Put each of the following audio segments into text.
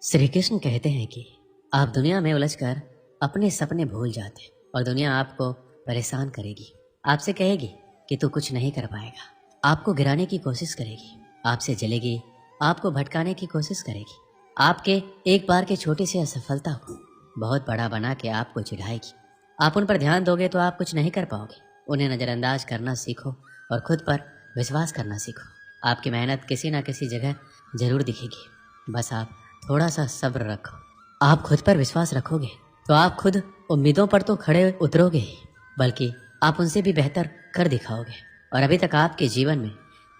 श्री कृष्ण कहते हैं कि आप दुनिया में उलझकर अपने सपने भूल जाते हैं और दुनिया आपको परेशान करेगी। आपसे कहेगी कि तू कुछ नहीं कर पाएगा। आपको गिराने की कोशिश करेगी, आपसे जलेगी, आपको भटकाने की कोशिश करेगी। आपके एक बार के छोटे से असफलता को बहुत बड़ा बना के आपको चिढ़ाएगी। आप उन पर ध्यान दोगे तो आप कुछ नहीं कर पाओगे। उन्हें नज़रअंदाज करना सीखो और खुद पर विश्वास करना सीखो। आपकी मेहनत किसी न किसी जगह जरूर दिखेगी, बस आप थोड़ा सा सब्र रखो। आप खुद पर विश्वास रखोगे तो आप खुद उम्मीदों पर तो खड़े उतरोगे ही, बल्कि आप उनसे भी बेहतर कर दिखाओगे। और अभी तक आपके जीवन में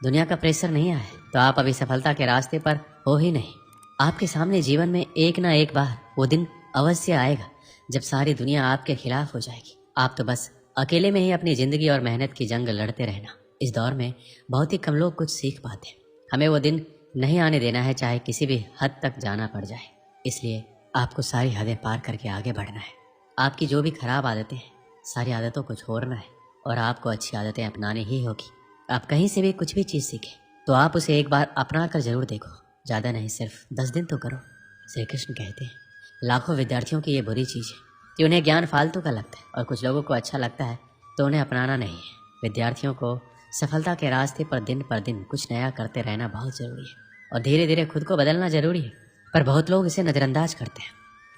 दुनिया का प्रेशर नहीं आया है तो आप अभी सफलता के रास्ते पर हो ही नहीं। आपके सामने जीवन में एक ना एक बार वो दिन अवश्य आएगा जब सारी दुनिया आपके खिलाफ हो जाएगी। आप तो बस अकेले में ही अपनी जिंदगी और मेहनत की जंग लड़ते रहना। इस दौर में बहुत ही कम लोग कुछ सीख पाते हैं। हमें वो दिन नहीं आने देना है, चाहे किसी भी हद तक जाना पड़ जाए। इसलिए आपको सारी हदें पार करके आगे बढ़ना है। आपकी जो भी खराब आदतें हैं, सारी आदतों को छोड़ना है और आपको अच्छी आदतें अपनानी ही होगी। आप कहीं से भी कुछ भी चीज़ सीखें तो आप उसे एक बार अपना कर जरूर देखो। ज़्यादा नहीं, सिर्फ 10 दिन तो करो। श्री कृष्ण कहते हैं लाखों विद्यार्थियों की ये बुरी चीज़ है कि उन्हें ज्ञान फालतू का लगता है और कुछ लोगों को अच्छा लगता है तो उन्हें अपनाना नहीं है। विद्यार्थियों को सफलता के रास्ते पर दिन कुछ नया करते रहना बहुत ज़रूरी है और धीरे धीरे खुद को बदलना ज़रूरी है। पर बहुत लोग इसे नज़रअंदाज करते हैं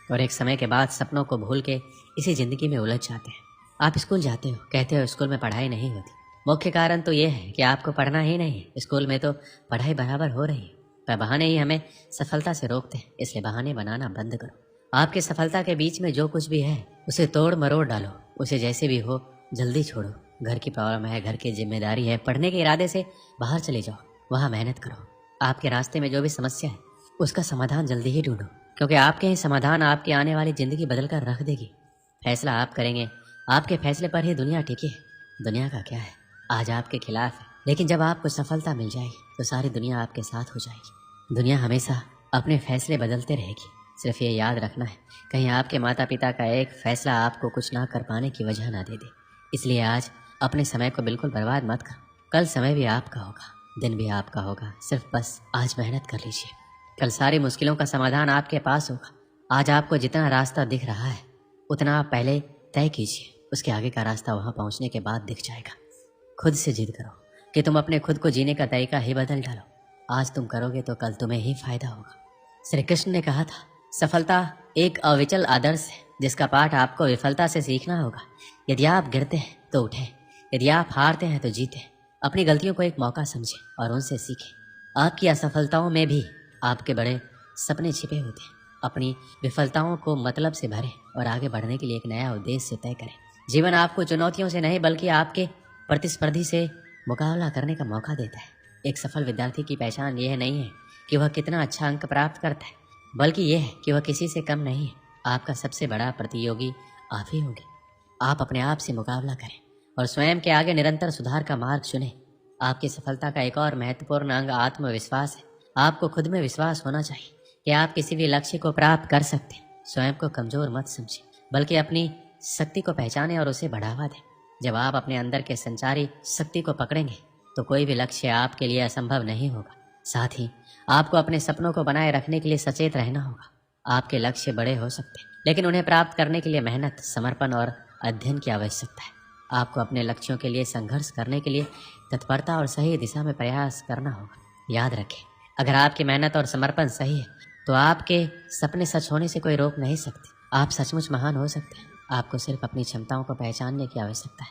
और एक समय के बाद सपनों को भूल के इसी ज़िंदगी में उलझ जाते हैं। आप स्कूल जाते हो, कहते हो स्कूल में पढ़ाई नहीं होती। मुख्य कारण तो ये है कि आपको पढ़ना ही नहीं है। स्कूल में तो पढ़ाई बराबर हो रही है, पर बहाने ही हमें सफलता से रोकते हैं। इसलिए बहाने बनाना बंद करो। आपकी सफलता के बीच में जो कुछ भी है उसे तोड़ मरोड़ डालो। उसे जैसे भी हो जल्दी छोड़ो। घर की प्रॉब्लम है, घर की जिम्मेदारी है, पढ़ने के इरादे से बाहर चले जाओ, वहाँ मेहनत करो। आपके रास्ते में जो भी समस्या है उसका समाधान जल्दी ही ढूंढो, क्योंकि आपके ही समाधान आपकी आने वाली जिंदगी बदल कर रख देगी। फैसला आप करेंगे, आपके फैसले पर ही दुनिया टिकी है। दुनिया का क्या है, आज आपके खिलाफ है, लेकिन जब आपको सफलता मिल जाएगी तो सारी दुनिया आपके साथ हो जाएगी। दुनिया हमेशा अपने फैसले बदलते रहेगी। सिर्फ ये याद रखना है, कहीं आपके माता पिता का एक फैसला आपको कुछ ना कर पाने की वजह ना दे दे। इसलिए आज अपने समय को बिल्कुल बर्बाद मत करो। कल समय भी आपका होगा, दिन भी आपका होगा। सिर्फ बस आज मेहनत कर लीजिए। कल सारी मुश्किलों का समाधान आपके पास होगा। आज आपको जितना रास्ता दिख रहा है उतना आप पहले तय कीजिए, उसके आगे का रास्ता वहाँ पहुँचने के बाद दिख जाएगा। खुद से जिद करो कि तुम अपने खुद को जीने का तरीका ही बदल डालो। आज तुम करोगे तो कल तुम्हें ही फायदा होगा। श्री कृष्ण ने कहा था सफलता एक अविचल आदर्श है जिसका पाठ आपको विफलता से सीखना होगा। यदि आप गिरते हैं तो उठें, यदि आप हारते हैं तो जीतें। अपनी गलतियों को एक मौका समझें और उनसे सीखें। आपकी असफलताओं में भी आपके बड़े सपने छिपे होते हैं। अपनी विफलताओं को मतलब से भरें और आगे बढ़ने के लिए एक नया उद्देश्य तय करें। जीवन आपको चुनौतियों से नहीं बल्कि आपके प्रतिस्पर्धी से मुकाबला करने का मौका देता है। एक सफल विद्यार्थी की पहचान यह नहीं है कि वह कितना अच्छा अंक प्राप्त करता है, बल्कि यह है कि वह किसी से कम नहीं है। आपका सबसे बड़ा प्रतियोगी आप ही होंगे। आप अपने आप से मुकाबला करें और स्वयं के आगे निरंतर सुधार का मार्ग चुनें। आपकी सफलता का एक और महत्वपूर्ण अंग आत्मविश्वास है। आपको खुद में विश्वास होना चाहिए कि आप किसी भी लक्ष्य को प्राप्त कर सकते हैं। स्वयं को कमजोर मत समझें, बल्कि अपनी शक्ति को पहचानें और उसे बढ़ावा दें। जब आप अपने अंदर के संचारी शक्ति को पकड़ेंगे तो कोई भी लक्ष्य आपके लिए असंभव नहीं होगा। साथ ही आपको अपने सपनों को बनाए रखने के लिए सचेत रहना होगा। आपके लक्ष्य बड़े हो सकते हैं, लेकिन उन्हें प्राप्त करने के लिए मेहनत, समर्पण और अध्ययन की आवश्यकता है। आपको अपने लक्ष्यों के लिए संघर्ष करने के लिए तत्परता और सही दिशा में प्रयास करना होगा। याद रखें, अगर आपकी मेहनत और समर्पण सही है तो आपके सपने सच होने से कोई रोक नहीं सकते। आप सचमुच महान हो सकते हैं। आपको सिर्फ अपनी क्षमताओं को पहचानने की आवश्यकता है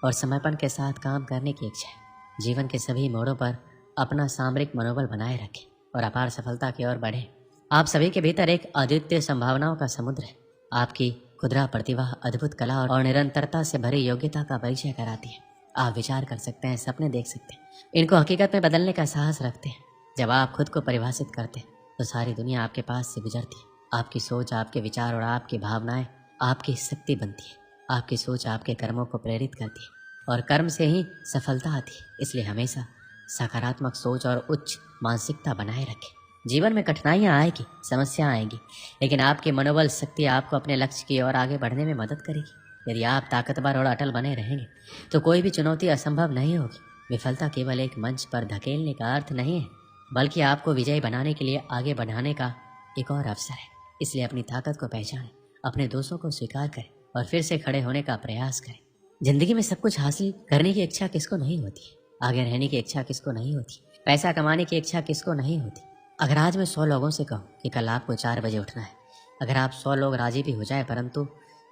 और समर्पण के साथ काम करने की इच्छा है। जीवन के सभी मोड़ों पर अपना सामरिक मनोबल बनाए रखें और अपार सफलता की ओर बढ़ें। आप सभी के भीतर एक अद्वितीय संभावनाओं का समुद्र है। आपकी खुदरा प्रतिभा, अद्भुत कला और निरंतरता से भरी योग्यता का परिचय कराती है। आप विचार कर सकते हैं, सपने देख सकते हैं, इनको हकीकत में बदलने का साहस रखते हैं। जब आप खुद को परिभाषित करते हैं तो सारी दुनिया आपके पास से गुजरती है। आपकी सोच, आपके विचार और आपकी भावनाएं आपकी शक्ति बनती है। आपकी सोच आपके कर्मों को प्रेरित करती है और कर्म से ही सफलता आती है। इसलिए हमेशा सकारात्मक सोच और उच्च मानसिकता बनाए रखें। जीवन में कठिनाइयाँ आएगी, समस्या आएंगी, लेकिन आपकी मनोबल शक्ति आपको अपने लक्ष्य की ओर आगे बढ़ने में मदद करेगी। यदि आप ताकतवर और अटल बने रहेंगे तो कोई भी चुनौती असंभव नहीं होगी। विफलता केवल एक मंच पर धकेलने का अर्थ नहीं है, बल्कि आपको विजयी बनाने के लिए आगे बढ़ाने का एक और अवसर है, इसलिए अपनी ताकत को पहचानें, अपने दोषों को स्वीकार करें और फिर से खड़े होने का प्रयास करें। जिंदगी में सब कुछ हासिल करने की इच्छा किसको नहीं होती, आगे रहने की इच्छा किसको नहीं होती, पैसा कमाने की इच्छा किसको नहीं होती। अगर आज मैं 100 लोगों से कहूँ कि कल आपको 4 बजे उठना है, अगर आप 100 लोग राजी भी हो जाए, परंतु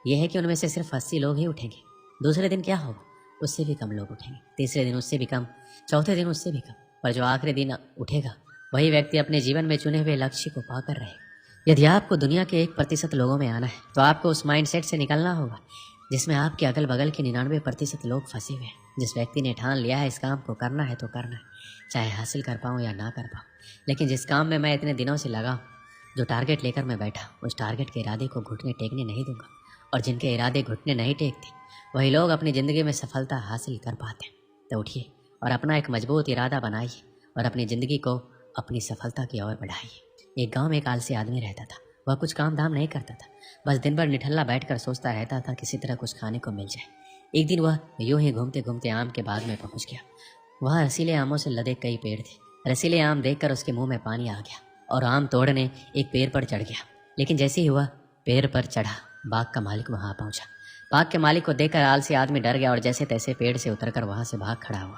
यह है कि उनमें से सिर्फ 80 लोग ही उठेंगे। दूसरे दिन क्या होगा? उससे भी कम लोग उठेंगे, तीसरे दिन उससे भी कम, चौथे दिन उससे भी कम, पर जो आखिरी दिन उठेगा वही व्यक्ति अपने जीवन में चुने हुए लक्ष्य को पाकर रहेगा। यदि आपको दुनिया के 1% लोगों में आना है तो आपको उस माइंडसेट से निकलना होगा जिसमें आपके अगल बगल के 99% लोग फंसे हुए हैं। जिस व्यक्ति ने ठान लिया है इस काम को करना है तो करना है, चाहे हासिल कर पाऊँ या ना कर पाऊँ, लेकिन जिस काम में मैं इतने दिनों से लगा हूँ, जो टारगेट लेकर मैं बैठा, उस टारगेट के इरादे को घुटने टेकने नहीं दूंगा। और जिनके इरादे घुटने नहीं टेकते वही लोग अपनी ज़िंदगी में सफलता हासिल कर पाते हैं। तो उठिए और अपना एक मजबूत इरादा बनाइए और अपनी ज़िंदगी को अपनी सफलता की ओर बढ़ाइए। एक गांव में एक आलसी आदमी रहता था। वह कुछ काम धाम नहीं करता था, बस दिन भर निठल्ला बैठकर सोचता रहता था किसी तरह कुछ खाने को मिल जाए। एक दिन वह यूं ही घूमते घूमते आम के बाग में पहुंच गया। वहाँ रसीले आमों से लदे कई पेड़ थे। रसीले आम देखकर उसके मुंह में पानी आ गया और आम तोड़ने एक पेड़ पर चढ़ गया। लेकिन जैसे ही वह पेड़ पर चढ़ा, बाग का मालिक वहाँ पहुंचा। बाग के मालिक को देखकर आलसी आदमी डर गया और जैसे तैसे पेड़ से उतरकर वहाँ से भाग खड़ा हुआ।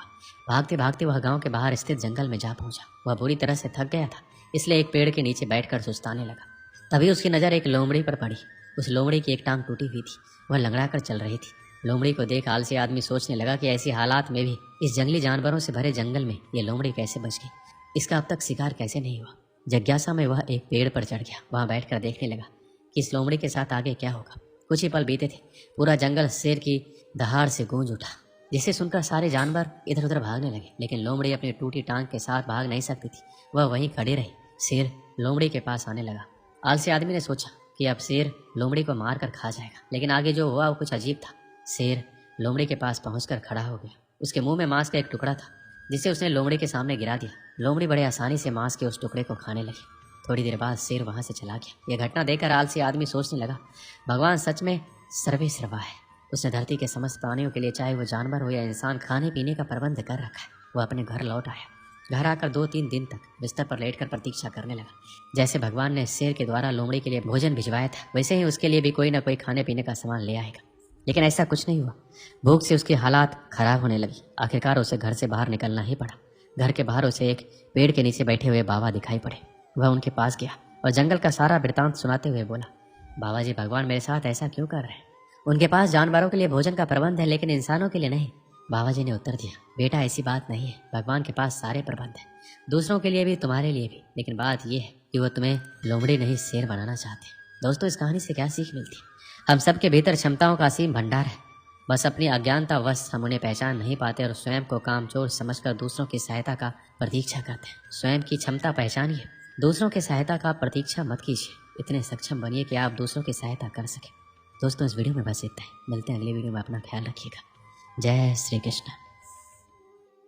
भागते भागते वह गांव के बाहर स्थित जंगल में जा पहुंचा। वह बुरी तरह से थक गया था, इसलिए एक पेड़ के नीचे बैठकर सुस्ताने लगा। तभी उसकी नज़र एक लोमड़ी पर पड़ी। उस लोमड़ी की एक टांग टूटी हुई थी, वह लंगड़ा कर चल रही थी। लोमड़ी को देख आलसी आदमी सोचने लगा कि ऐसी हालात में भी इस जंगली जानवरों से भरे जंगल में ये लोमड़ी कैसे बच गई, इसका अब तक शिकार कैसे नहीं हुआ। जिज्ञासा में वह एक पेड़ पर चढ़ गया। वहाँ बैठकर देखने लगा कि इस लोमड़ी के साथ आगे क्या होगा। कुछ ही पल बीते थे, पूरा जंगल शेर की दहाड़ से गूंज उठा, जिसे सुनकर सारे जानवर इधर उधर भागने लगे। लेकिन लोमड़ी अपनी टूटी टांग के साथ भाग नहीं सकती थी, वह वहीं खड़ी रही। शेर लोमड़ी के पास आने लगा। आलसी आदमी ने सोचा कि अब शेर लोमड़ी को मार कर खा जाएगा, लेकिन आगे जो हुआ वो कुछ अजीब था। शेर लोमड़ी के पास पहुंचकर खड़ा हो गया। उसके मुंह में मांस का एक टुकड़ा था, जिसे उसने लोमड़ी के सामने गिरा दिया। लोमड़ी बड़े आसानी से मांस के उस टुकड़े को खाने लगी। थोड़ी देर बाद शेर वहां से चला गया। यह घटना देखकर आलसी आदमी सोचने लगा, भगवान सच में सर्वे सर्वा है। उसने धरती के समस्त प्राणियों के लिए, चाहे वो जानवर हो या इंसान, खाने पीने का प्रबंध कर रखा है। वह अपने घर लौट आया। घर आकर 2-3 दिन तक बिस्तर पर लेटकर प्रतीक्षा करने लगा। जैसे भगवान ने शेर के द्वारा लोमड़ी के लिए भोजन भिजवाया था, वैसे ही उसके लिए भी कोई ना कोई खाने पीने का सामान ले आएगा। लेकिन ऐसा कुछ नहीं हुआ। भूख से उसकी हालात खराब होने लगी। आखिरकार उसे घर से बाहर निकलना ही पड़ा। घर के बाहर उसे एक पेड़ के नीचे बैठे हुए बाबा दिखाई पड़े। वह उनके पास गया और जंगल का सारा वृतांत सुनाते हुए बोला, बाबा जी, भगवान मेरे साथ ऐसा क्यों कर रहे हैं? उनके पास जानवरों के लिए भोजन का प्रबंध है, लेकिन इंसानों के लिए नहीं। बाबा जी ने उत्तर दिया, बेटा ऐसी बात नहीं है। भगवान के पास सारे प्रबंध हैं, दूसरों के लिए भी, तुम्हारे लिए भी। लेकिन बात यह है कि वो तुम्हें लोमड़ी नहीं शेर बनाना चाहते। दोस्तों, इस कहानी से क्या सीख मिलती है? हम सबके भीतर क्षमताओं का असीम भंडार है, बस अपनी अज्ञानता वश हम उन्हें पहचान नहीं पाते और स्वयं को कामचोर समझकर दूसरों की सहायता का प्रतीक्षा करते हैं। स्वयं की क्षमता पहचानिए, दूसरों की सहायता का प्रतीक्षा मत कीजिए। इतने सक्षम बनिए कि आप दूसरों की सहायता कर सकें। दोस्तों, इस वीडियो में बस इतना ही। मिलते हैं अगले वीडियो में। अपना ख्याल रखिएगा। जय श्री कृष्ण।